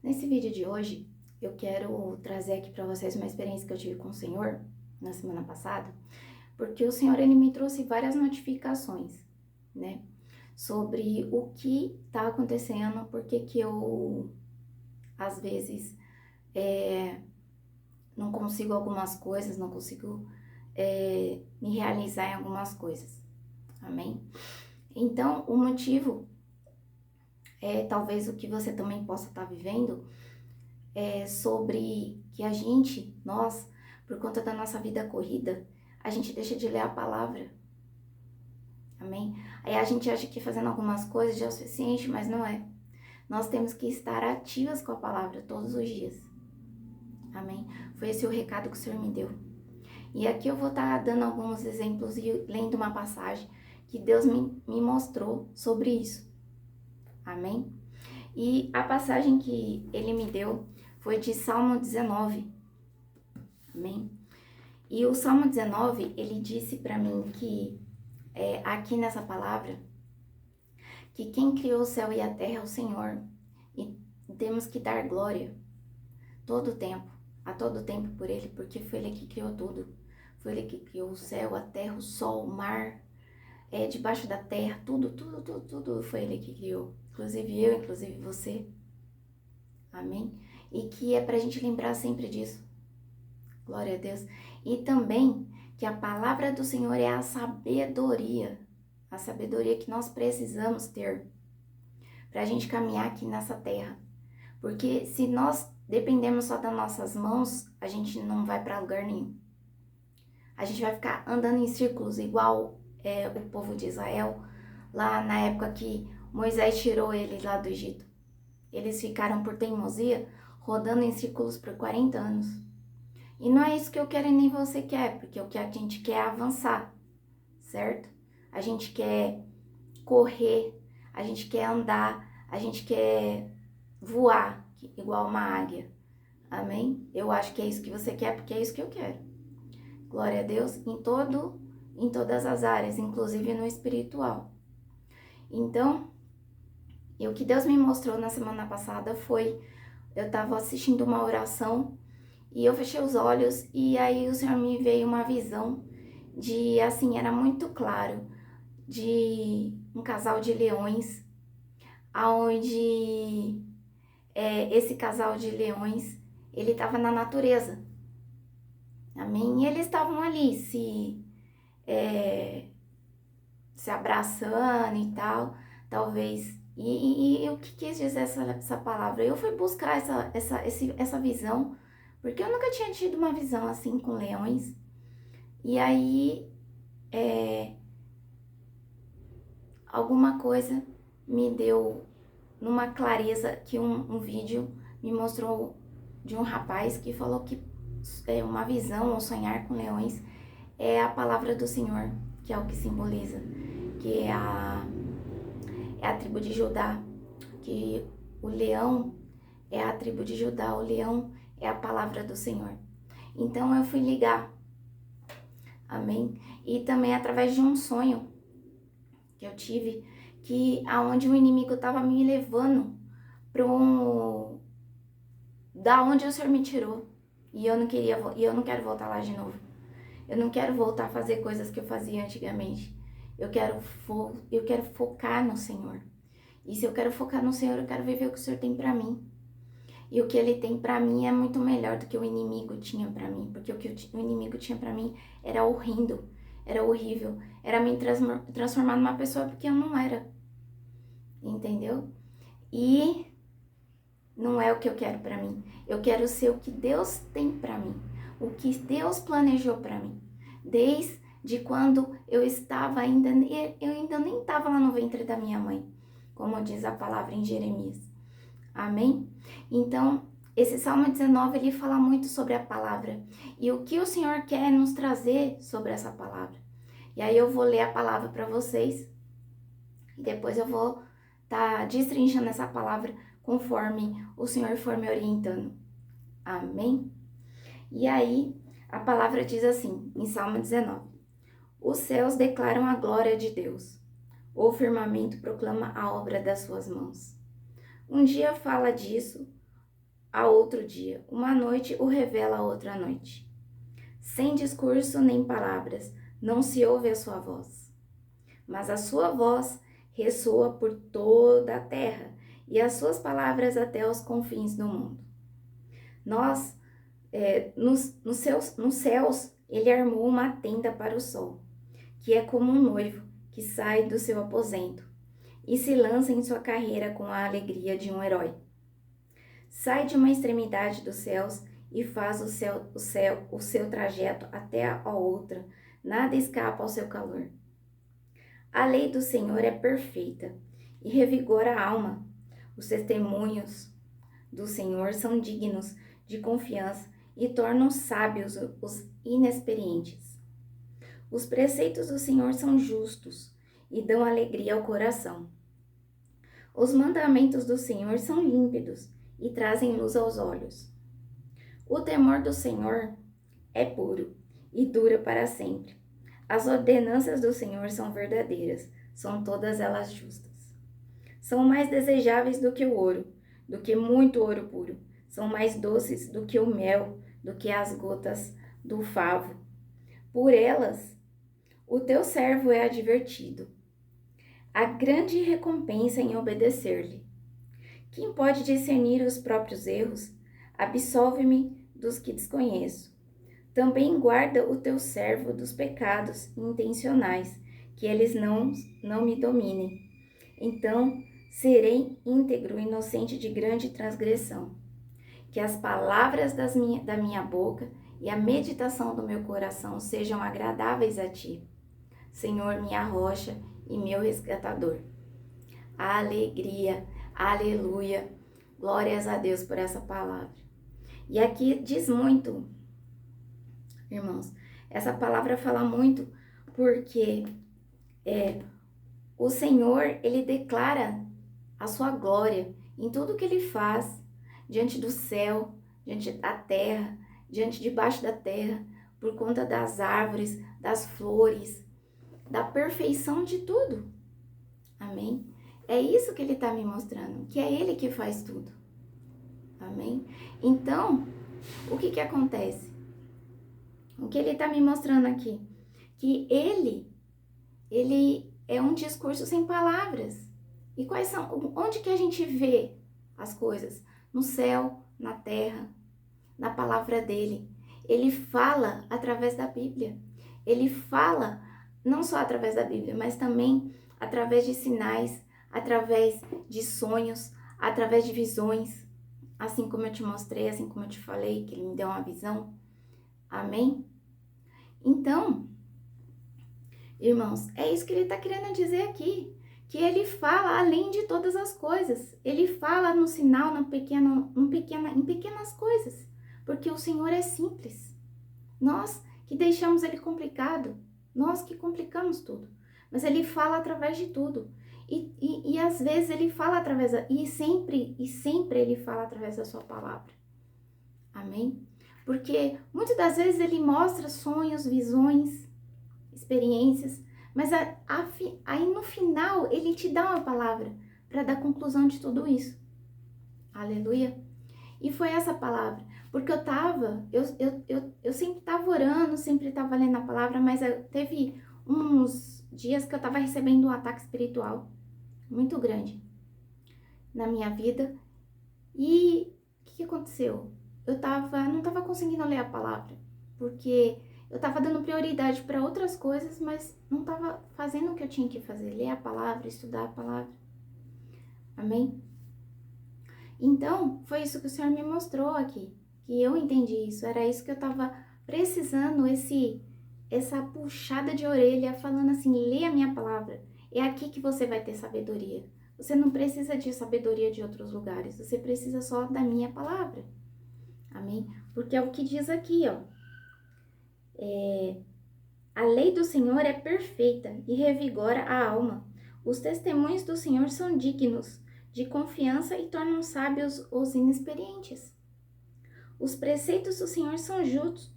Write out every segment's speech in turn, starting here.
Nesse vídeo de hoje, eu quero trazer aqui para vocês uma experiência que eu tive com o Senhor na semana passada, porque o Senhor ele me trouxe várias notificações, né, sobre o que tá acontecendo, porque que eu às vezes não consigo algumas coisas, não consigo me realizar em algumas coisas, amém? Então, o motivo é talvez o que você também possa estar vivendo sobre que nós, por conta da nossa vida corrida, a gente deixa de ler a palavra, amém? Aí a gente acha que fazendo algumas coisas já é o suficiente, mas não é. Nós temos que estar ativas com a palavra todos os dias, amém? Foi esse o recado que o Senhor me deu. E aqui eu vou estar dando alguns exemplos e lendo uma passagem que Deus me mostrou sobre isso, amém? E a passagem que Ele me deu foi de Salmo 19, amém? E o Salmo 19, ele disse para mim que, aqui nessa palavra, que quem criou o céu e a terra é o Senhor. E temos que dar glória todo o tempo, a todo tempo por Ele, porque foi Ele que criou tudo. Foi Ele que criou o céu, a terra, o sol, o mar, debaixo da terra, tudo foi Ele que criou. Inclusive eu, inclusive você. Amém? E que é pra gente lembrar sempre disso. Glória a Deus. E também que a palavra do Senhor é a sabedoria que nós precisamos ter para a gente caminhar aqui nessa terra. Porque se nós dependemos só das nossas mãos, a gente não vai para lugar nenhum. A gente vai ficar andando em círculos igual o povo de Israel, lá na época que Moisés tirou eles lá do Egito. Eles ficaram por teimosia rodando em círculos por 40 anos. E não é isso que eu quero e nem você quer, porque o que a gente quer é avançar, certo? A gente quer correr, a gente quer andar, a gente quer voar, igual uma águia. Amém? Eu acho que é isso que você quer, porque é isso que eu quero. Glória a Deus em todas as áreas, inclusive no espiritual. Então, o que Deus me mostrou na semana passada foi, eu estava assistindo uma oração e eu fechei os olhos e aí o Senhor me veio uma visão de, assim, era muito claro, de um casal de leões, aonde esse casal de leões, ele estava na natureza, amém? E eles estavam ali se abraçando e tal, talvez. E o que quis dizer essa palavra? Eu fui buscar essa visão, porque eu nunca tinha tido uma visão assim com leões. E aí, alguma coisa me deu numa clareza que um vídeo me mostrou de um rapaz que falou que uma visão ou sonhar com leões é a palavra do Senhor, que é o que simboliza, que é a tribo de Judá, que o leão é a tribo de Judá, o leão é a palavra do Senhor. Então eu fui ligar, amém? E também através de um sonho que eu tive, que aonde o inimigo estava me levando para da onde o Senhor me tirou. E eu não quero voltar lá de novo. Eu não quero voltar a fazer coisas que eu fazia antigamente. Eu quero focar no Senhor. E se eu quero focar no Senhor, eu quero viver o que o Senhor tem para mim. E o que Ele tem para mim é muito melhor do que o inimigo tinha para mim. Porque o que o inimigo tinha para mim era horrendo, era horrível. Era me transformar numa pessoa que eu não era. Entendeu? E não é o que eu quero para mim. Eu quero ser o que Deus tem para mim. O que Deus planejou para mim. Desde quando eu estava eu ainda nem estava lá no ventre da minha mãe, como diz a palavra em Jeremias. Amém? Então, esse Salmo 19, ele fala muito sobre a palavra. E o que o Senhor quer nos trazer sobre essa palavra. E aí eu vou ler a palavra para vocês. E depois eu vou estar destrinchando essa palavra conforme o Senhor for me orientando. Amém? E aí, a palavra diz assim, em Salmo 19. Os céus declaram a glória de Deus. O firmamento proclama a obra das suas mãos. Um dia fala disso, a outro dia, uma noite o revela a outra noite. Sem discurso nem palavras, não se ouve a sua voz. Mas a sua voz ressoa por toda a terra e as suas palavras até os confins do mundo. Nos céus, ele armou uma tenda para o sol, que é como um noivo que sai do seu aposento e se lança em sua carreira com a alegria de um herói. Sai de uma extremidade dos céus e faz o seu trajeto até a outra, nada escapa ao seu calor. A lei do Senhor é perfeita e revigora a alma. Os testemunhos do Senhor são dignos de confiança e tornam sábios os inexperientes. Os preceitos do Senhor são justos e dão alegria ao coração. Os mandamentos do Senhor são límpidos e trazem luz aos olhos. O temor do Senhor é puro e dura para sempre. As ordenanças do Senhor são verdadeiras, são todas elas justas. São mais desejáveis do que o ouro, do que muito ouro puro. São mais doces do que o mel, do que as gotas do favo. Por elas, o teu servo é advertido. Há grande recompensa em obedecer-lhe. Quem pode discernir os próprios erros? Absolve-me dos que desconheço. Também guarda o teu servo dos pecados intencionais, que eles não me dominem. Então serei íntegro, inocente de grande transgressão. Que as palavras da minha boca e a meditação do meu coração sejam agradáveis a ti, Senhor, minha rocha e meu resgatador. Alegria, aleluia, glórias a Deus por essa palavra. E aqui diz muito, irmãos, essa palavra fala muito porque o Senhor, ele declara a sua glória em tudo que ele faz, diante do céu, diante da terra, diante debaixo da terra, por conta das árvores, das flores, da perfeição de tudo. Amém? É isso que ele está me mostrando, que é ele que faz tudo. Amém? Então, o que acontece? O que ele está me mostrando aqui? Que ele é um discurso sem palavras. E quais são? Onde que a gente vê as coisas? No céu, na terra, na palavra dele. Ele fala através da Bíblia. Ele fala não só através da Bíblia, mas também através de sinais, através de sonhos, através de visões. Assim como eu te mostrei, assim como eu te falei, que ele me deu uma visão. Amém? Então, irmãos, é isso que ele está querendo dizer aqui. Que ele fala além de todas as coisas. Ele fala no sinal, em pequenas coisas. Porque o Senhor é simples. Nós que deixamos ele complicado. Nós que complicamos tudo. Mas ele fala através de tudo. E às vezes ele fala através... E sempre ele fala através da sua palavra. Amém? Porque muitas das vezes ele mostra sonhos, visões, experiências... Mas aí no final ele te dá uma palavra para dar conclusão de tudo isso. Aleluia. E foi essa palavra. Porque eu sempre estava orando, sempre estava lendo a palavra, mas teve uns dias que eu estava recebendo um ataque espiritual muito grande na minha vida. E o que aconteceu? Eu não estava conseguindo ler a palavra, porque... eu estava dando prioridade para outras coisas, mas não estava fazendo o que eu tinha que fazer. Ler a palavra, estudar a palavra. Amém? Então, foi isso que o Senhor me mostrou aqui. Que eu entendi isso. Era isso que eu estava precisando, essa puxada de orelha, falando assim, lê a minha palavra. É aqui que você vai ter sabedoria. Você não precisa de sabedoria de outros lugares. Você precisa só da minha palavra. Amém? Porque é o que diz aqui, ó. A lei do Senhor é perfeita e revigora a alma. Os testemunhos do Senhor são dignos de confiança e tornam sábios os inexperientes. Os preceitos do Senhor são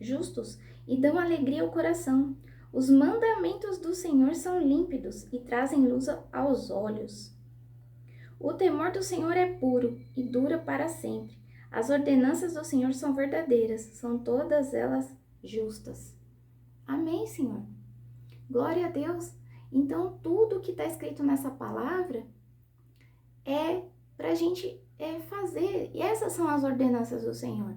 justos e dão alegria ao coração. Os mandamentos do Senhor são límpidos e trazem luz aos olhos. O temor do Senhor é puro e dura para sempre. As ordenanças do Senhor são verdadeiras, são todas elas justas. Amém, Senhor? Glória a Deus. Então, tudo que está escrito nessa palavra é para a gente fazer. E essas são as ordenanças do Senhor.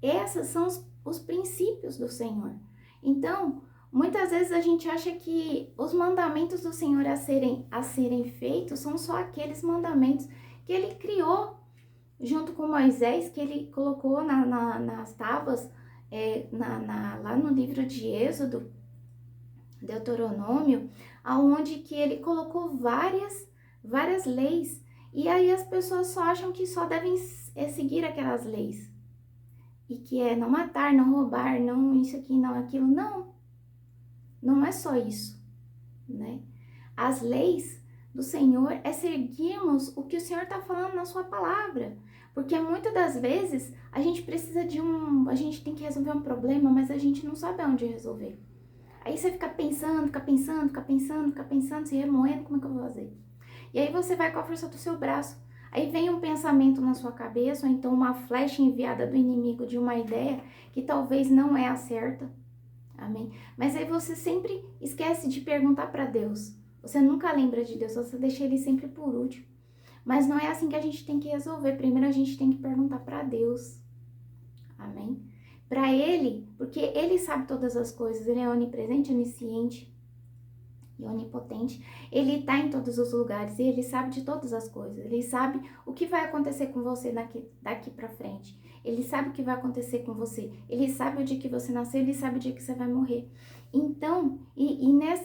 Essas são os princípios do Senhor. Então, muitas vezes a gente acha que os mandamentos do Senhor a serem feitos são só aqueles mandamentos que Ele criou junto com Moisés, que Ele colocou nas tábuas, lá no livro de Êxodo, Deuteronômio, aonde que Ele colocou várias leis. E aí as pessoas só acham que só devem seguir aquelas leis. E que é não matar, não roubar, não isso aqui, não aquilo. Não é só isso, né? As leis do Senhor é seguirmos o que o Senhor está falando na sua palavra. Porque muitas das vezes a gente precisa a gente tem que resolver um problema, mas a gente não sabe aonde resolver. Aí você fica pensando, se remoendo, como é que eu vou fazer? E aí você vai com a força do seu braço. Aí vem um pensamento na sua cabeça, ou então uma flecha enviada do inimigo de uma ideia que talvez não é a certa. Amém? Mas aí você sempre esquece de perguntar para Deus. Você nunca lembra de Deus, você deixa Ele sempre por último. Mas não é assim que a gente tem que resolver. Primeiro a gente tem que perguntar para Deus. Amém? Para Ele, porque Ele sabe todas as coisas. Ele é onipresente, onisciente e onipotente. Ele está em todos os lugares e Ele sabe de todas as coisas. Ele sabe o que vai acontecer com você daqui para frente. Ele sabe o que vai acontecer com você. Ele sabe o dia que você nasceu, Ele sabe o dia que você vai morrer. Então,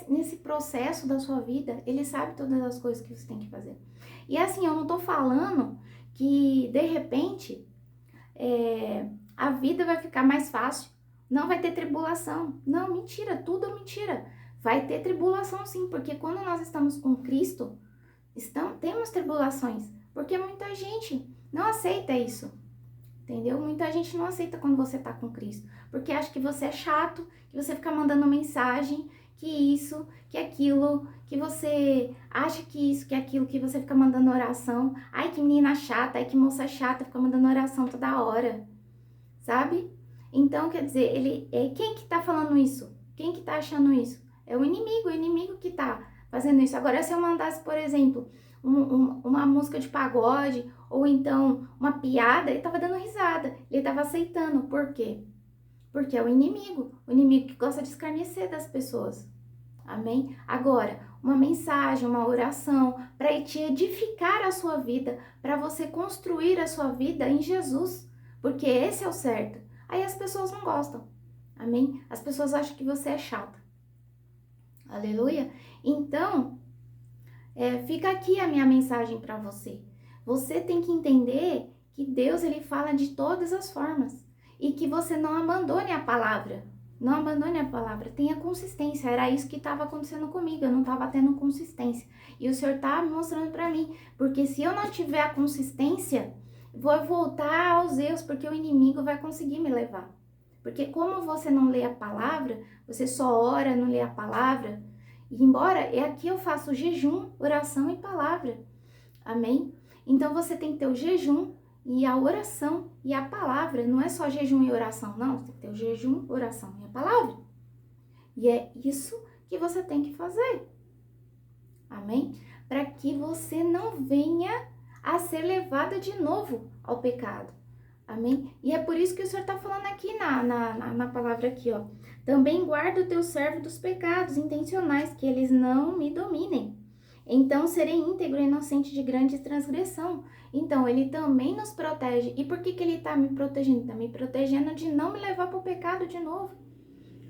nesse processo da sua vida, Ele sabe todas as coisas que você tem que fazer. E assim, eu não tô falando que, de repente, a vida vai ficar mais fácil. Não vai ter tribulação. Não, mentira, tudo é mentira. Vai ter tribulação sim, porque quando nós estamos com Cristo, temos tribulações. Porque muita gente não aceita isso, entendeu? Muita gente não aceita quando você tá com Cristo, porque acha que você é chato, que você fica mandando mensagem, que isso, que aquilo, que você acha que isso, que aquilo, que você fica mandando oração. Ai, que menina chata, ai, que moça chata, fica mandando oração toda hora, sabe? Então, quer dizer, quem que tá falando isso? Quem que tá achando isso? É o inimigo que tá fazendo isso. Agora, se eu mandasse, por exemplo, uma música de pagode, ou então uma piada, ele tava dando risada, ele tava aceitando. Por quê? Porque é o inimigo que gosta de escarnecer das pessoas. Amém? Agora, uma mensagem, uma oração, para te edificar a sua vida, para você construir a sua vida em Jesus, porque esse é o certo. Aí as pessoas não gostam. Amém? As pessoas acham que você é chata. Aleluia? Então, fica aqui a minha mensagem para você. Você tem que entender que Deus, ele fala de todas as formas. E que você não abandone a palavra. Não abandone a palavra. Tenha consistência. Era isso que estava acontecendo comigo. Eu não estava tendo consistência. E o Senhor está mostrando para mim. Porque se eu não tiver a consistência, vou voltar aos erros. Porque o inimigo vai conseguir me levar. Porque como você não lê a palavra, você só ora, não lê a palavra. E embora aqui eu faço jejum, oração e palavra. Amém? Então você tem que ter o jejum e a oração e a palavra. Não é só jejum e oração, não. Você tem que ter o jejum, oração e a palavra. E é isso que você tem que fazer. Amém? Para que você não venha a ser levada de novo ao pecado. Amém? E é por isso que o Senhor está falando aqui na palavra aqui, ó. Também guarda o teu servo dos pecados intencionais, que eles não me dominem. Então serei íntegro e inocente de grande transgressão. Então ele também nos protege. E por que ele está me protegendo? Está me protegendo de não me levar para o pecado de novo.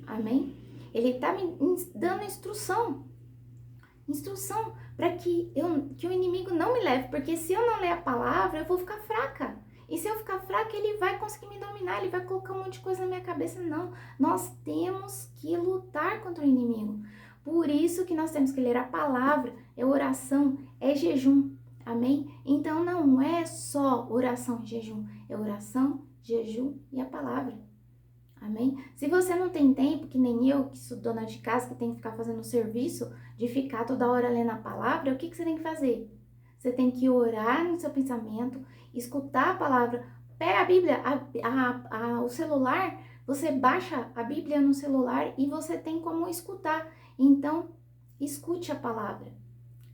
Amém? Ele está me dando instrução. Instrução para que o inimigo não me leve. Porque se eu não ler a palavra, eu vou ficar fraca. E se eu ficar fraca, ele vai conseguir me dominar, ele vai colocar um monte de coisa na minha cabeça. Não, nós temos que lutar contra o inimigo. Por isso que nós temos que ler a palavra, é oração, é jejum, amém? Então não é só oração e jejum, é oração, jejum e a palavra, amém? Se você não tem tempo, que nem eu, que sou dona de casa, que tem que ficar fazendo serviço, de ficar toda hora lendo a palavra, o que você tem que fazer? Você tem que orar no seu pensamento, escutar a palavra, Pega a Bíblia, o celular, você baixa a Bíblia no celular e você tem como escutar. Então, escute a palavra.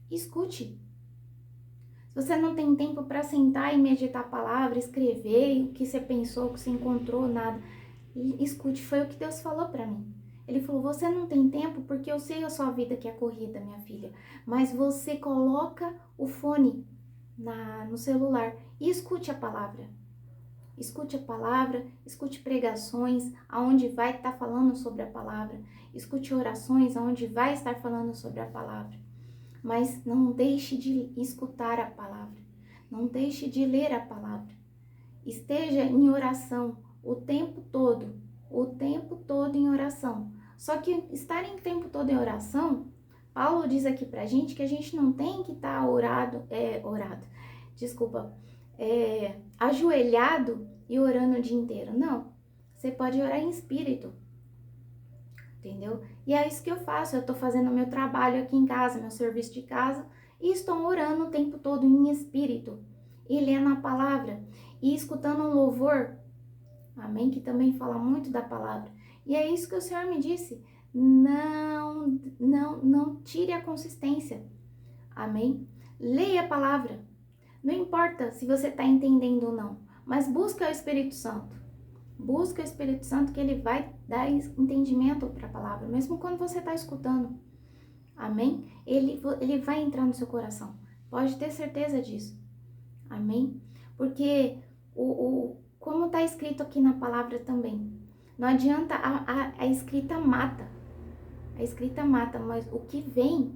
Escute. Se você não tem tempo para sentar e meditar a palavra, escrever o que você pensou, o que você encontrou, nada, escute, foi o que Deus falou para mim. Ele falou, você não tem tempo porque eu sei a sua vida que é corrida, minha filha, mas você coloca o fone no celular e escute a palavra. Escute a palavra, escute pregações, aonde vai estar falando sobre a palavra. Escute orações, aonde vai estar falando sobre a palavra. Mas não deixe de escutar a palavra. Não deixe de ler a palavra. Esteja em oração o tempo todo em oração. Só que estar em tempo todo em oração, Paulo diz aqui pra gente que a gente não tem que estar ajoelhado e orando o dia inteiro. Não, você pode orar em espírito, entendeu? E é isso que eu faço, eu tô fazendo meu trabalho aqui em casa, meu serviço de casa, e estou orando o tempo todo em espírito, e lendo a palavra, e escutando um louvor, amém? Que também fala muito da palavra. E é isso que o Senhor me disse, não tire a consistência, amém? Leia a palavra, não importa se você está entendendo ou não, mas busca o Espírito Santo. Busca o Espírito Santo que ele vai dar entendimento para a palavra, mesmo quando você está escutando. Amém? Ele vai entrar no seu coração. Pode ter certeza disso. Amém? Porque como está escrito aqui na palavra também, não adianta, a escrita mata. A escrita mata, mas o que vem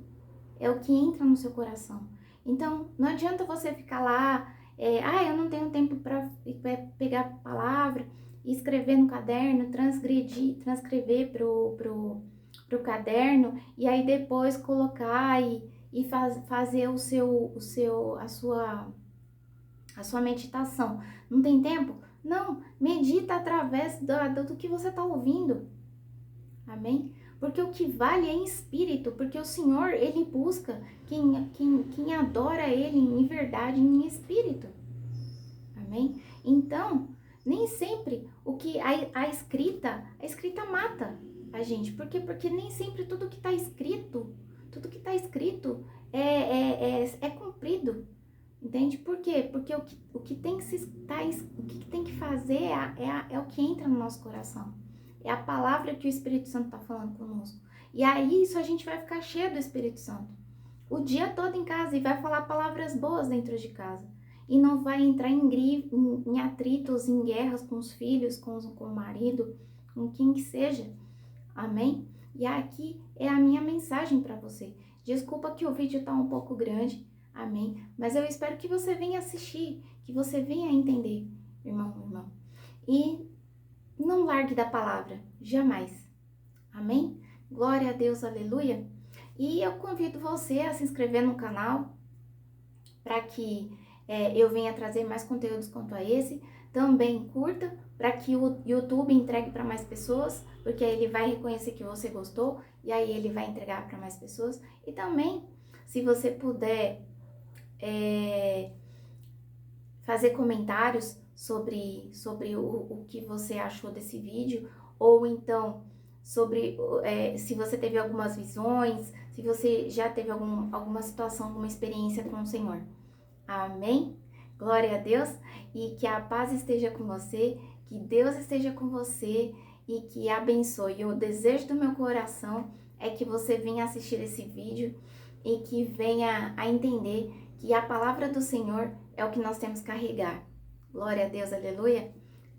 é o que entra no seu coração. Então, não adianta você ficar lá, eu não tenho tempo para pegar a palavra e escrever no caderno, transcrever pro caderno e aí depois colocar e fazer a sua meditação. Não tem tempo? Não, medita através do que você está ouvindo. Amém? Porque o que vale é em espírito, porque o Senhor, Ele busca quem adora Ele em verdade, em espírito. Amém? Então, nem sempre o que a escrita mata a gente. Por quê? Porque nem sempre tudo que está escrito é cumprido. Entende? Por quê? Porque o que tem que fazer é o que entra no nosso coração. É a palavra que o Espírito Santo está falando conosco. E aí, isso a gente vai ficar cheio do Espírito Santo. O dia todo em casa e vai falar palavras boas dentro de casa. E não vai entrar em atritos, em guerras com os filhos, com o marido, com quem que seja. Amém? E aqui é a minha mensagem para você. Desculpa que o vídeo está um pouco grande. Amém? Mas eu espero que você venha assistir, que você venha entender, irmão. E não largue da palavra, jamais. Amém? Glória a Deus, aleluia. E eu convido você a se inscrever no canal para que eu venha trazer mais conteúdos quanto a esse. Também curta para que o YouTube entregue para mais pessoas, porque aí ele vai reconhecer que você gostou e aí ele vai entregar para mais pessoas. E também, se você puder fazer comentários sobre o que você achou desse vídeo, ou então sobre se você teve algumas visões, se você já teve alguma situação, alguma experiência com o Senhor. Amém? Glória a Deus, e que a paz esteja com você, que Deus esteja com você e que abençoe. O desejo do meu coração é que você venha assistir esse vídeo e que venha a entender que a palavra do Senhor é o que nós temos que carregar. Glória a Deus, aleluia.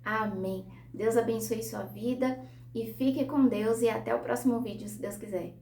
Amém. Deus abençoe sua vida e fique com Deus e até o próximo vídeo, se Deus quiser.